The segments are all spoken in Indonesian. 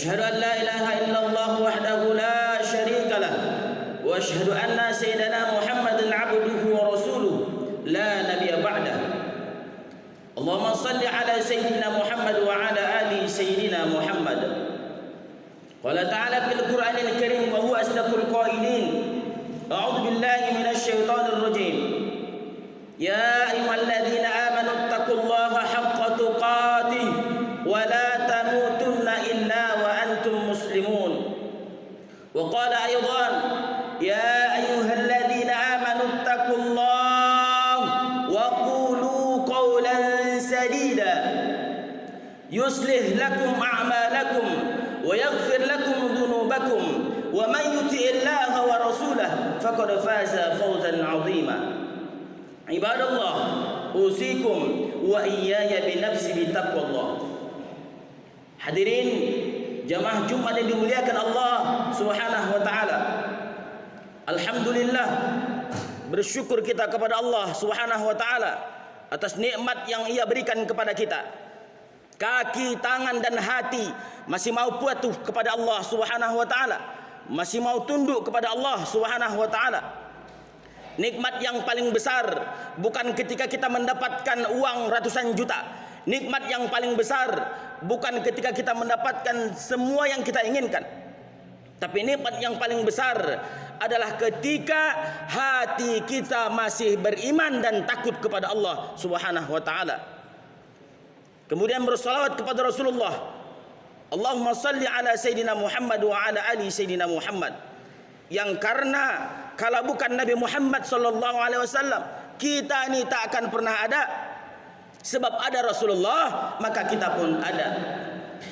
أشهد أن لا إله إلا الله وحده لا شريك له وأشهد أن سيدنا محمد عبده ورسوله لا نبي بعده اللهم صل على سيدنا محمد وعلى آل سيدنا محمد قال تعالى في القرآن الكريم وهو أصدق القائلين أعوذ بالله من الشيطان الرجيم يا أيها الذين آمنوا اتقوا الله حق تقاته ولا تموتن إلا وأنتم مسلمون وقال أيضا يا أيها الذين آمنوا اتقوا الله وقولوا قولا سديدا يصلح لكم أعمالكم ويغفر لكم ذنوبكم ومن يطع الله ورسوله فقد فاز فوزا عظيما عباد الله أوصيكم وإياي بنفسي بتقوى الله. Hadirin jamaah Jumat yang dimuliakan Allah Subhanahu wa taala. Alhamdulillah, bersyukur kita kepada Allah Subhanahu wa taala atas nikmat yang Ia berikan kepada kita. Kaki, tangan dan hati masih mau patuh kepada Allah Subhanahu wa taala, masih mau tunduk kepada Allah Subhanahu wa taala. Nikmat yang paling besar bukan ketika kita mendapatkan uang ratusan juta. Nikmat yang paling besar bukan ketika kita mendapatkan semua yang kita inginkan. Tapi nikmat yang paling besar adalah ketika hati kita masih beriman dan takut kepada Allah Subhanahu wa taala. Kemudian bersalawat kepada Rasulullah. Allahumma salli ala Sayyidina Muhammad wa ala ali Sayyidina Muhammad. Yang karena kalau bukan Nabi Muhammad sallallahu alaihi wasallam, kita ini tak akan pernah ada. Sebab ada Rasulullah, maka kita pun ada.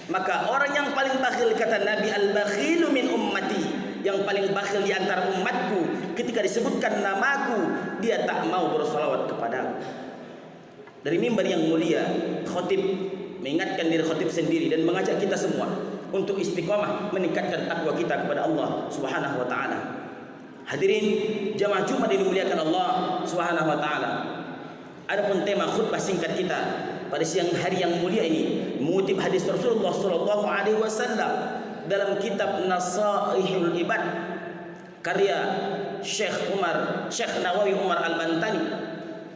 Maka orang yang paling bakhil, kata Nabi, al-bakhilu min ummati, yang paling bakhil di antara umatku, ketika disebutkan namaku, dia tak mau bersalawat kepadaku. Dari mimbar yang mulia, khotib mengingatkan diri khotib sendiri dan mengajak kita semua untuk istiqamah meningkatkan takwa kita kepada Allah Subhanahu wa taala. Hadirin jamaah Jumat dimuliakan Allah Subhanahu wa taala. Adapun tema khutbah singkat kita pada siang hari yang mulia ini mengutip hadis Rasulullah sallallahu alaihi wasallam dalam kitab Nasaihul Ibad karya Syekh Nawawi Umar Al-Bantani.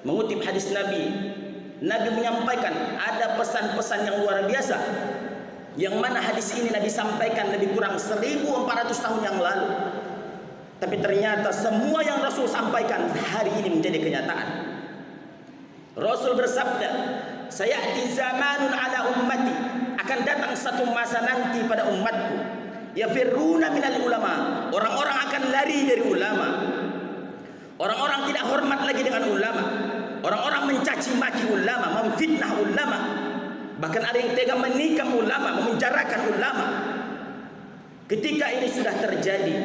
Mengutip hadis Nabi menyampaikan ada pesan-pesan yang luar biasa, yang mana hadis ini Nabi sampaikan lebih kurang 1400 tahun yang lalu. Tapi ternyata semua yang Rasul sampaikan hari ini menjadi kenyataan. Rasul bersabda, sayati zamanun ala ummati, akan datang satu masa nanti pada umatku, yafirruna minal ulama, orang-orang akan lari dari ulama. Orang-orang tidak hormat lagi dengan ulama. Orang-orang mencaci maki ulama, memfitnah ulama. Bahkan ada yang tega menikam ulama, memenjarakan ulama. Ketika ini sudah terjadi,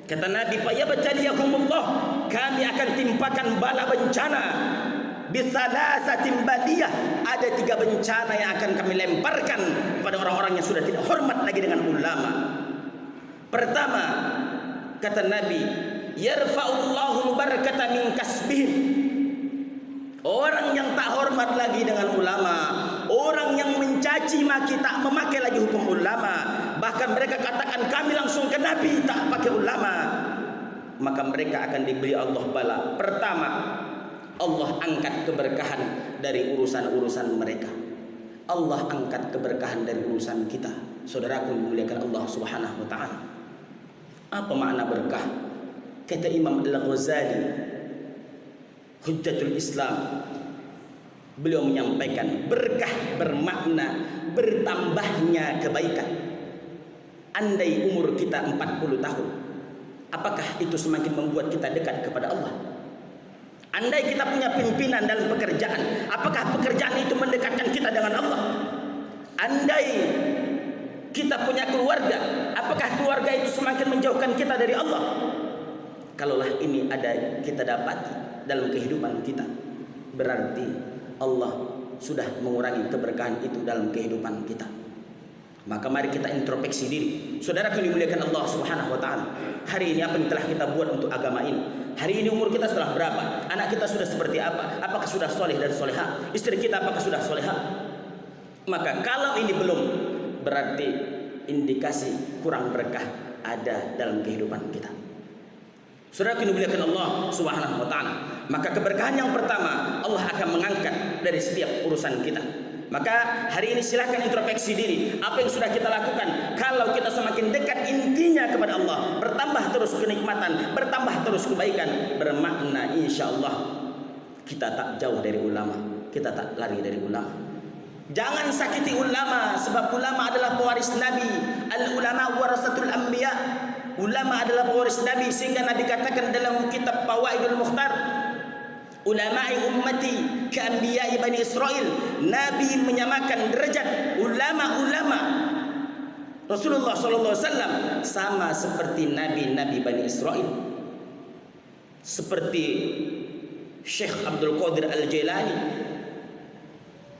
kata Nabi, fayabtaliyahumullah, kami akan timpakan bala bencana bisalasatin baliyah, ada 3 bencana yang akan kami lemparkan kepada orang-orang yang sudah tidak hormat lagi dengan ulama. Pertama, kata Nabi, yarfa'ullahu barakata min kasbihim, orang yang tak hormat lagi dengan ulama, orang yang mencaci maki, tak memakai lagi hukum ulama, bahkan mereka katakan kami langsung ke Nabi tak pakai ulama, maka mereka akan diberi Allah bala. Pertama, Allah angkat keberkahan dari urusan-urusan mereka. Allah angkat keberkahan dari urusan kita. Saudaraku dimuliakan Allah Subhanahu wa taala. Apa makna berkah? Kata Imam Al-Ghazali, Hujjatul Islam, beliau menyampaikan berkah bermakna bertambahnya kebaikan. Andai umur kita 40 tahun, apakah itu semakin membuat kita dekat kepada Allah? Andai kita punya pimpinan dalam pekerjaan, apakah pekerjaan itu mendekatkan kita dengan Allah? Andai kita punya keluarga, apakah keluarga itu semakin menjauhkan kita dari Allah? Kalaulah ini ada kita dapati dalam kehidupan kita, berarti Allah sudah mengurangi keberkahan itu dalam kehidupan kita. Maka mari kita introspeksi diri. Saudara yang dimuliakan Allah Subhanahu wa taala, hari ini apa yang telah kita buat untuk agama ini? Hari ini umur kita sudah berapa? Anak kita sudah seperti apa? Apakah sudah soleh dan soleha? Istri kita apakah sudah soleha? Maka kalau ini belum, berarti indikasi kurang berkah ada dalam kehidupan kita. Saudara dimuliakan Allah Subhanahu wa taala, maka keberkahan yang pertama Allah akan mengangkat dari setiap urusan kita. Maka hari ini silahkan introspeksi diri, apa yang sudah kita lakukan. Kalau kita semakin dekat intinya kepada Allah, bertambah terus kenikmatan, bertambah terus kebaikan, bermakna insya Allah kita tak jauh dari ulama, kita tak lari dari ulama. Jangan sakiti ulama, sebab ulama adalah pewaris Nabi. Al ulama warasatul anbiya. Ulama adalah pewaris Nabi, sehingga Nabi katakan dalam kitab Fawaidul Mukhtar, ulama'i ummati ka'anbiya'i Bani Israel. Nabi menyamakan derajat ulama-ulama Rasulullah SAW sama seperti nabi-nabi Bani Israel. Seperti Syekh Abdul Qadir Al-Jailani,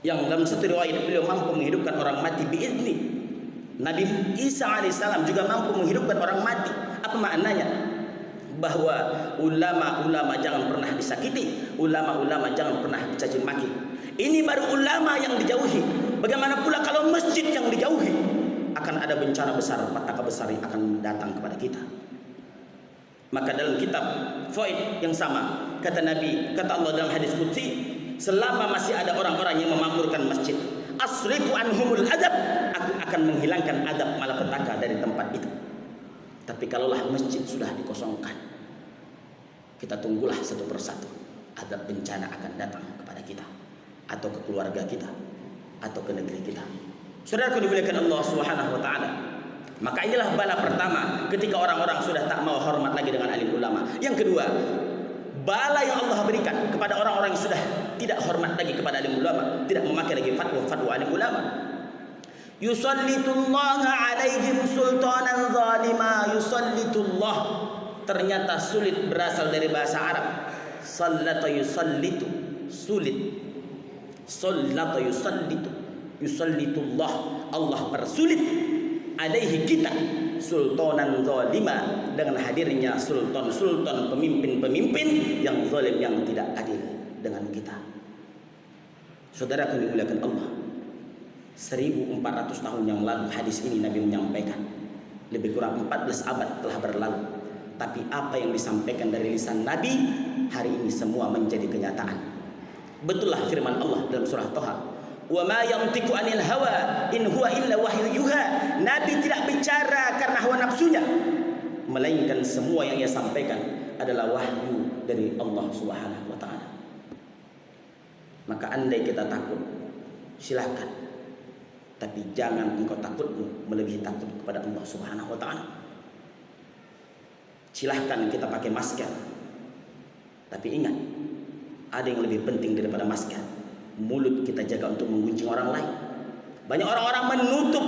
yang dalam satu riwayat beliau mampu menghidupkan orang mati biizni. Nabi Isa alaihissalam juga mampu menghidupkan orang mati. Apa maknanya? Bahwa ulama-ulama jangan pernah disakiti, ulama-ulama jangan pernah dicaci maki. Ini baru ulama yang dijauhi. Bagaimana pula kalau masjid yang dijauhi? Akan ada bencana besar, petaka besar yang akan datang kepada kita. Maka dalam kitab Faid yang sama, kata Nabi, kata Allah dalam hadis qudsi, selama masih ada orang-orang yang memakmurkan masjid, asrifu anhumul adab, aku akan menghilangkan adab malapetaka dari tempat itu. Tapi kalaulah masjid sudah dikosongkan, kita tunggulah satu persatu, adab bencana akan datang kepada kita, atau ke keluarga kita, atau ke negeri kita. Saudaraku dimuliakan Allah Subhanahu wa taala. Maka inilah bala pertama ketika orang-orang sudah tak mau hormat lagi dengan alim ulama. Yang kedua, bala yang Allah berikan kepada orang-orang yang sudah tidak hormat lagi kepada alim ulama, tidak memakai lagi fatwa-fatwa alim ulama. Yusallitullaha alaihim sultanan zalima. Yusallitullah ternyata sulit berasal dari bahasa Arab. Sallata yusallitu, sulit. Sallata yusallitu, yusallitullah, Allah persulit alaihi kita sultanan zalima, dengan hadirnya sultan-sultan, pemimpin-pemimpin yang zalim, yang tidak adil dengan kita. Saudara yang dimuliakan Allah, 1400 tahun yang lalu hadis ini Nabi menyampaikan. Lebih kurang 14 abad telah berlalu, tapi apa yang disampaikan dari lisan Nabi hari ini semua menjadi kenyataan. Betullah firman Allah dalam surah Thaha, wa ma yantiqu anil hawa in huwa illa wahyu yuha. Nabi tidak bicara karena hawa nafsunya, melainkan semua yang ia sampaikan adalah wahyu dari Allah Subhanahu wa taala. Maka andai kita takut, silahkan, tapi jangan engkau takutmu melebihi takut kepada Allah Subhanahu wa taala. Silahkan kita pakai masker, tapi ingat, ada yang lebih penting daripada masker. Mulut kita jaga untuk menggunjing orang lain. Banyak orang-orang menutup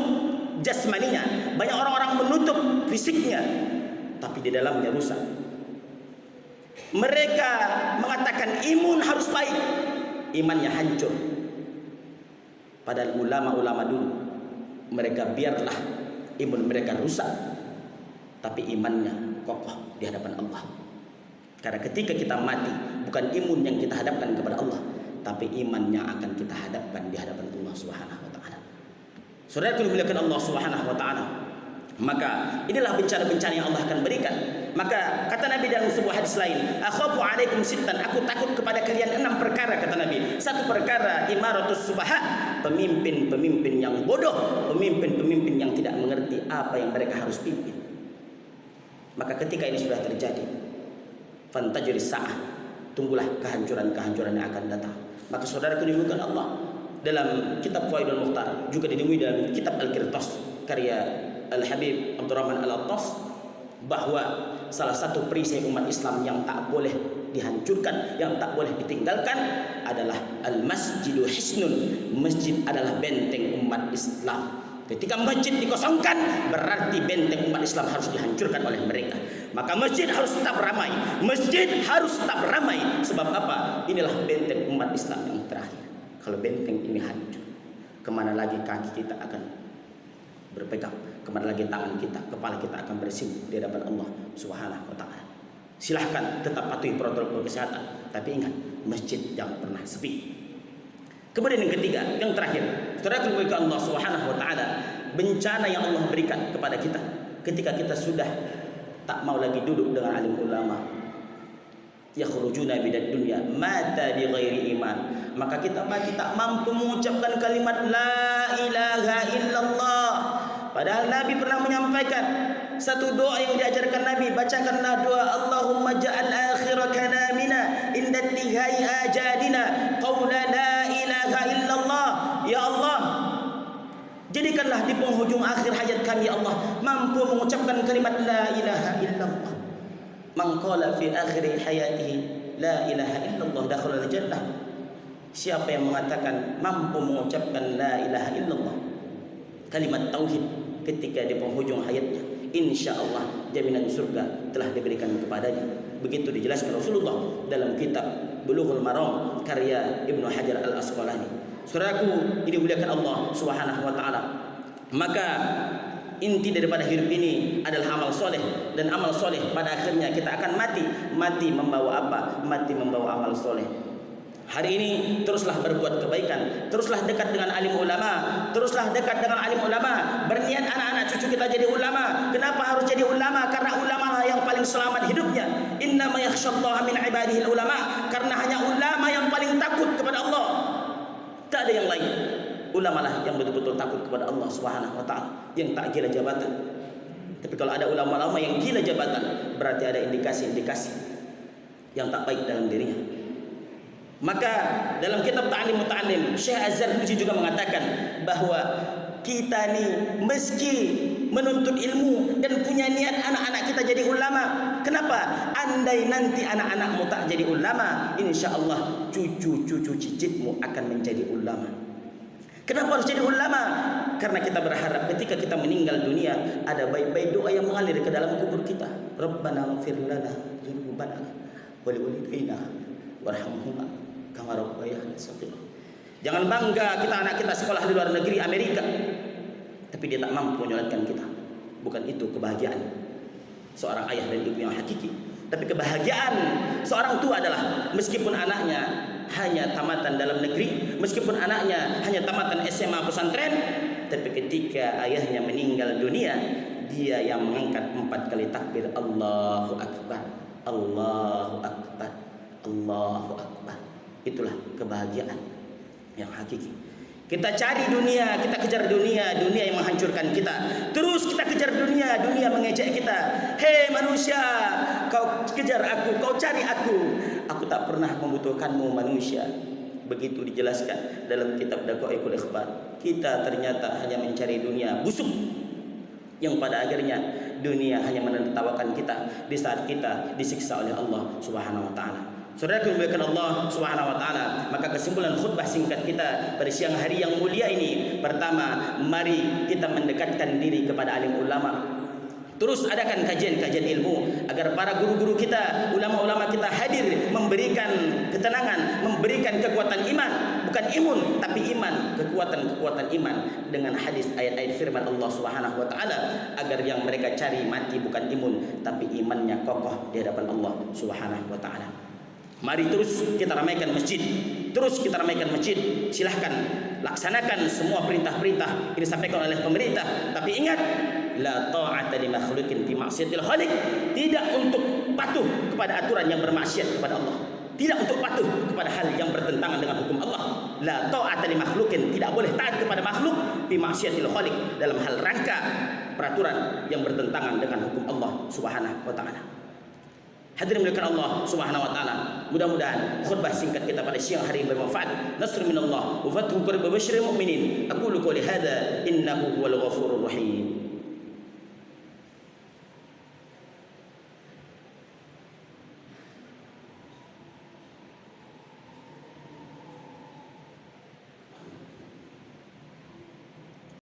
jasmaninya, banyak orang-orang menutup fisiknya, tapi di dalamnya rusak. Mereka mengatakan imun harus baik, imannya hancur. Padahal ulama-ulama dulu, mereka biarlah imun mereka rusak, tapi imannya kokoh di hadapan Allah. Karena ketika kita mati, bukan imun yang kita hadapkan kepada Allah, tapi iman yang akan kita hadapkan di hadapan Allah Subhanahu wa taala. Saudara yang dimuliakan Allah Subhanahu wa taala, maka inilah bencana-bencana yang Allah akan berikan. Maka kata Nabi dalam sebuah hadis lain, akhafu alaikum sittan, aku takut kepada kalian 6 perkara, kata Nabi. Satu perkara, imaratus subaha, pemimpin-pemimpin yang bodoh, pemimpin-pemimpin yang tidak mengerti apa yang mereka harus pimpin. Maka ketika ini sudah terjadi, fantajris sa'ah, tunggulah kehancuran-kehancuran yang akan datang. Maka saudara dimuliakan Allah, dalam kitab Fawaidul Mukhtar, juga ditemui dalam kitab Al-Qirtas karya Al-Habib Abdurrahman Al-Attas, bahwa salah satu perisai umat Islam yang tak boleh dihancurkan, yang tak boleh ditinggalkan adalah Al-Masjidu Hisnun. Masjid adalah benteng umat Islam. Ketika masjid dikosongkan, berarti benteng umat Islam harus dihancurkan oleh mereka. Maka masjid harus tetap ramai. Masjid harus tetap ramai. Sebab apa? Inilah benteng umat Islam yang terakhir. Kalau benteng ini hancur, kemana lagi kaki kita akan berpegang? Kemana lagi tangan kita, kepala kita akan bersimpuh di hadapan Allah Subhanahu wa taala. Silahkan tetap patuhi protokol kesehatan, tapi ingat, masjid jangan pernah sepi. Kemudian yang ketiga, yang terakhir, saudara dimuliakan Allah Subhanahu wa taala, bencana yang Allah berikan kepada kita ketika kita sudah tak mau lagi duduk dengan alim ulama. Yakhrujuna bidad dunya mata bi ghairi iman, maka kita mati tak mampu mengucapkan kalimat la ilaha illallah. Padahal Nabi pernah menyampaikan satu doa yang diajarkan Nabi, bacakanlah doa Allahumma ja'al akhir kalamina inda tihai ajadina qawla la ilaha illallah. Ya Allah, jadikanlah di penghujung akhir hayat kami ya Allah mampu mengucapkan kalimat la ilaha illallah. Man qala fi akhir hayatihi la ilaha illallah dakhala al-jannah. Siapa yang mengatakan mampu mengucapkan la ilaha illallah, kalimat tauhid, ketika di penghujung hayatnya, insyaallah jaminan surga telah diberikan kepadanya. Begitu dijelaskan Rasulullah dalam kitab Bulughul Maram karya Ibnu Hajar Al-Asqalani. Saudaraku, ini dimuliakan Allah Subhanahu wa taala. Maka inti daripada hidup ini adalah amal soleh, dan amal soleh pada akhirnya kita akan mati. Mati membawa apa? Mati membawa amal soleh. Hari ini teruslah berbuat kebaikan, teruslah dekat dengan alim ulama, teruslah dekat dengan alim ulama. Berniat anak-anak cucu kita jadi ulama. Kenapa harus jadi ulama? Karena ulama lah yang paling selamat hidupnya. Innama yakhsyallaha min ibadihi ulama. Karena hanya ulama yang paling takut kepada Allah, tak ada yang lain. Ulama lah yang betul-betul takut kepada Allah Subhanahu wa taala, yang tak gila jabatan. Tapi kalau ada ulama-ulama yang gila jabatan, berarti ada indikasi-indikasi yang tak baik dalam dirinya. Maka dalam kitab Ta'lim Muta'allim, Syekh Az-Zarnuji juga mengatakan bahwa kita ni meski menuntut ilmu dan punya niat anak-anak kita jadi ulama. Kenapa? Andai nanti anak-anakmu tak jadi ulama, insya-Allah cucu-cucu cicitmu akan menjadi ulama. Kenapa harus jadi ulama? Karena kita berharap ketika kita meninggal dunia ada baik-baik doa yang mengalir ke dalam kubur kita. Rabbana ighfir lana dzunubana wa liwalidayna warhamhuma kama rabbayana shaghira. Jangan bangga kita anak kita sekolah di luar negeri Amerika, tapi dia tak mampu menyolatkan kita. Bukan itu kebahagiaan seorang ayah dan ibu yang hakiki. Tapi kebahagiaan seorang tua adalah meskipun anaknya hanya tamatan dalam negeri, meskipun anaknya hanya tamatan SMA pesantren, tapi ketika ayahnya meninggal dunia, dia yang mengangkat 4 kali takbir Allahu Akbar, Allahu Akbar, Allahu Akbar. Itulah kebahagiaan yang hakiki. Kita cari dunia, kita kejar dunia, dunia yang menghancurkan kita. Terus kita kejar dunia, dunia mengejek kita. Hei manusia, kau kejar aku, kau cari aku. Aku tak pernah membutuhkanmu manusia. Begitu dijelaskan dalam kitab Daqaiqul Ikhbar. Kita ternyata hanya mencari dunia busuk, yang pada akhirnya dunia hanya menertawakan kita di saat kita disiksa oleh Allah Subhanahu wa taala. Saudara dimuliakan Allah Subhanahu wa taala, maka kesimpulan khutbah singkat kita pada siang hari yang mulia ini, pertama, mari kita mendekatkan diri kepada alim ulama. Terus adakan kajian-kajian ilmu agar para guru-guru kita, ulama-ulama kita hadir memberikan ketenangan, memberikan kekuatan iman, bukan imun tapi iman, kekuatan-kekuatan iman dengan hadis ayat-ayat firman Allah Subhanahu wa taala, agar yang mereka cari mati bukan imun tapi imannya kokoh di hadapan Allah Subhanahu wa taala. Mari terus kita ramaikan masjid. Terus kita ramaikan masjid. Silahkan laksanakan semua perintah-perintah ini disampaikan oleh pemerintah. Tapi ingat, la ta'ata li makhluqin fi ma'siyatil khaliq. Tidak untuk patuh kepada aturan yang bermaksiat kepada Allah. Tidak untuk patuh kepada hal yang bertentangan dengan hukum Allah. La ta'ata li makhluqin. Tidak boleh taat kepada makhluk fi ma'siyatil khaliq, dalam hal rangka peraturan yang bertentangan dengan hukum Allah Subhanahu wa taala. Hadirin dimuliakan Allah Subhanahu wa taala. Mudah-mudahan khutbah singkat kita pada siang hari ini bermanfaat. Nasrun minallah wa fathu qarib wa basyiril mu'minin. Aqulu qouli hadza innahu huwal ghafurur rahim.